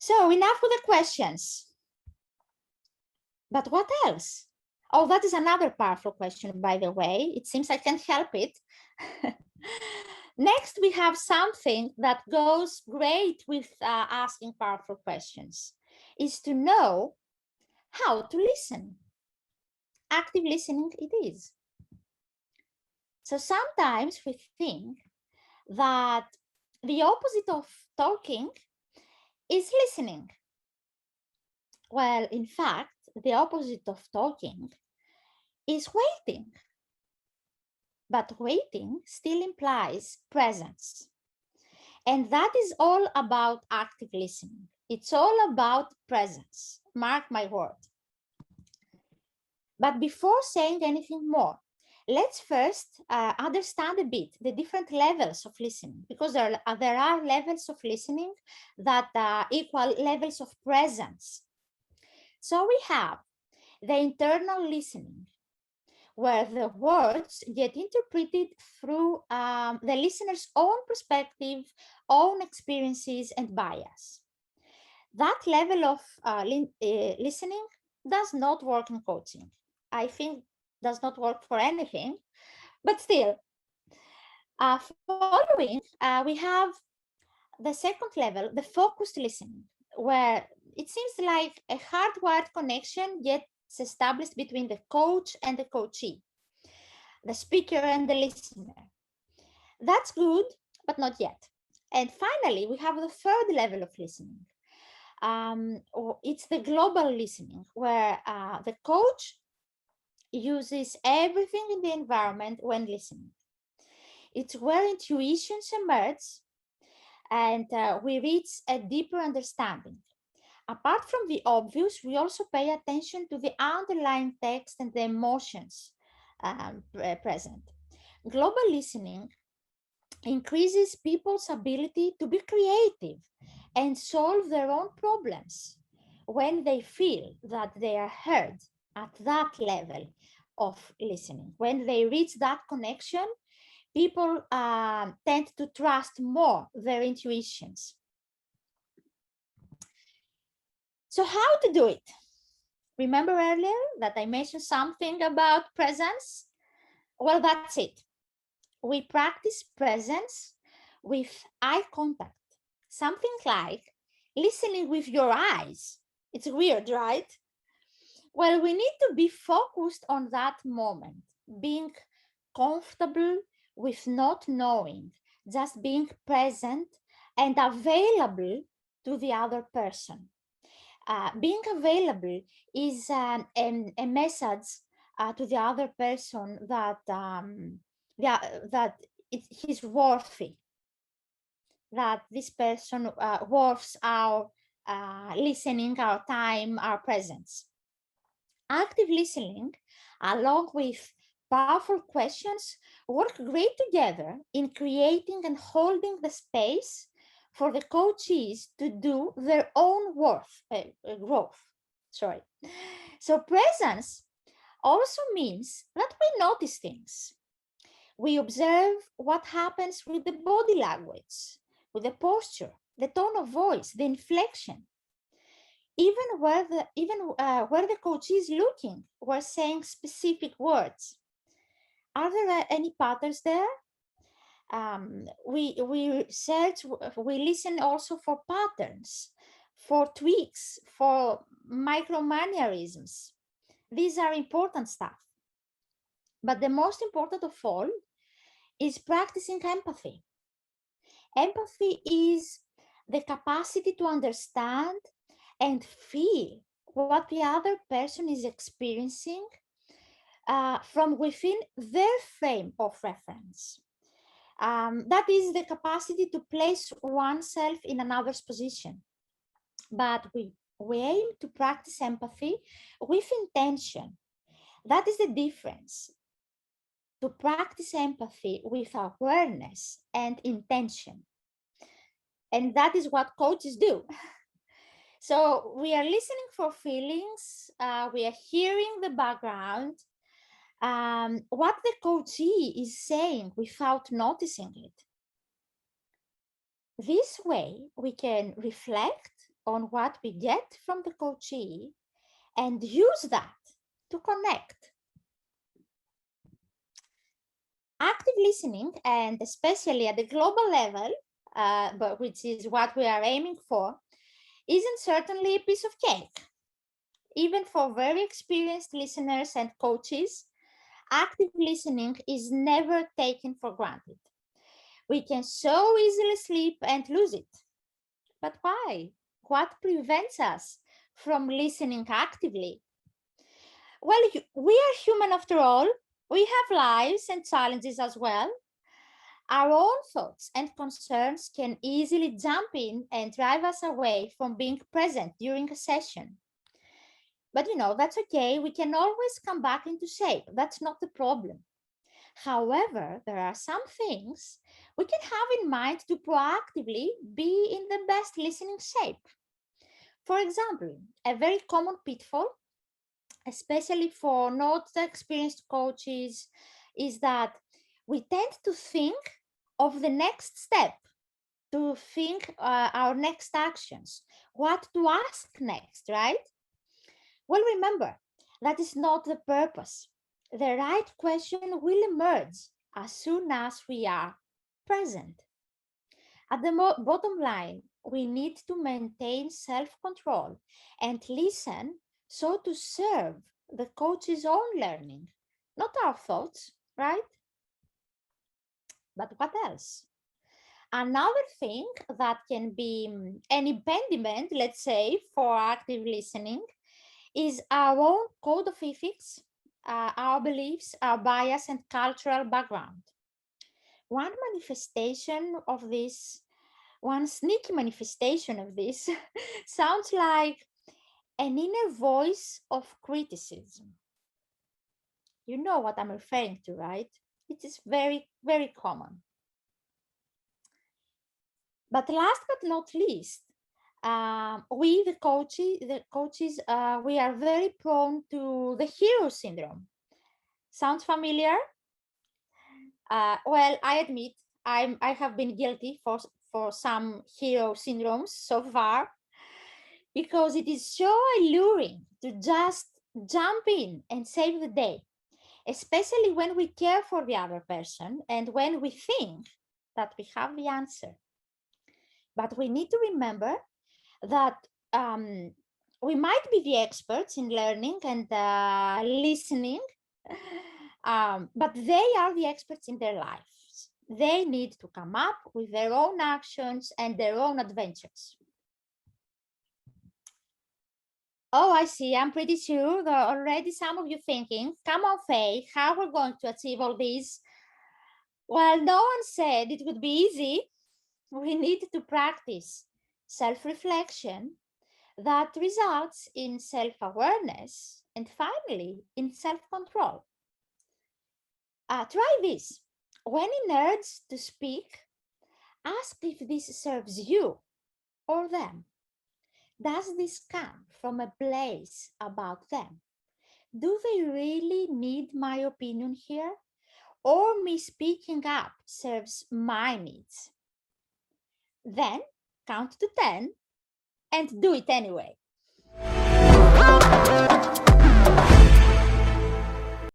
So enough with the questions. But what else? Oh, that is another powerful question, by the way. It seems I can't help it. Next, we have something that goes great with asking powerful questions, is to know how to listen. Active listening it is. So sometimes we think that the opposite of talking is listening. Well, in fact, the opposite of talking is waiting. But waiting still implies presence. And that is all about active listening. It's all about presence. Mark my word. But before saying anything more, let's first understand a bit the different levels of listening, because there are levels of listening that equal levels of presence. So we have the internal listening, where the words get interpreted through the listener's own perspective, own experiences, and bias. That level of listening does not work in coaching. I think does not work for anything, but still. Following, we have the second level, the focused listening, where it seems like a hardwired connection gets established between the coach and the coachee, the speaker and the listener. That's good, but not yet. And finally, we have the third level of listening. It's the global listening, where the coach uses everything in the environment when listening. It's where intuitions emerge and we reach a deeper understanding. Apart from the obvious, we also pay attention to the underlying text and the emotions present. Global listening increases people's ability to be creative and solve their own problems when they feel that they are heard at that level of listening. When they reach that connection, people tend to trust more their intuitions. So how to do it? Remember earlier that I mentioned something about presence? Well, that's it. We practice presence with eye contact. Something like listening with your eyes. It's weird, right? Well, we need to be focused on that moment, being comfortable with not knowing, just being present and available to the other person. Being available is a message to the other person that he's worthy, that this person worths our listening, our time, our presence. Active listening, along with powerful questions, work great together in creating and holding the space for the coachees to do their own growth. So presence also means that we notice things. We observe what happens with the body language, with the posture, the tone of voice, the inflection. Even where the coachee is looking, we're saying specific words. Are there any patterns there? We listen also for patterns, for tweaks, for micro mannerisms. These are important stuff. But the most important of all is practicing empathy. Empathy is the capacity to understand and feel what the other person is experiencing from within their frame of reference. That is the capacity to place oneself in another's position. But we aim to practice empathy with intention. That is the difference. To practice empathy with awareness and intention. And that is what coaches do. So we are listening for feelings, we are hearing the background, what the coachee is saying without noticing it. This way, we can reflect on what we get from the coachee and use that to connect. Active listening, and especially at the global level, but which is what we are aiming for, isn't certainly a piece of cake. Even for very experienced listeners and coaches, active listening is never taken for granted. We can so easily slip and lose it. But why? What prevents us from listening actively? Well, we are human after all. We have lives and challenges as well. Our own thoughts and concerns can easily jump in and drive us away from being present during a session. But that's okay. We can always come back into shape. That's not the problem. However, there are some things we can have in mind to proactively be in the best listening shape. For example, a very common pitfall, especially for not experienced coaches, is that we tend to think of the next step, to think our next actions, what to ask next, right? Well, remember, that is not the purpose. The right question will emerge as soon as we are present. At the bottom line, we need to maintain self control and listen so to serve the coach's own learning, not our thoughts, right? But what else? Another thing that can be an impediment, let's say, for active listening is our own code of ethics, our beliefs, our bias, and cultural background. One manifestation of this, one sneaky manifestation of this, sounds like an inner voice of criticism. You know what I'm referring to, right? It is very, very common. But last but not least, we, the coaches, we are very prone to the hero syndrome. Sounds familiar? Well, I admit I have been guilty for some hero syndromes so far, because it is so alluring to just jump in and save the day, especially when we care for the other person and when we think that we have the answer. But we need to remember that we might be the experts in learning and listening, but they are the experts in their lives. They need to come up with their own actions and their own adventures. Oh, I see. I'm pretty sure that already some of you thinking, come on, Faye, how we're going to achieve all this? Well, no one said it would be easy. We need to practice self-reflection that results in self-awareness and finally in self-control. Try this. When in urge to speak, ask if this serves you or them. Does this come from a place about them? Do they really need my opinion here? Or me speaking up serves my needs? Then count to 10 and do it anyway.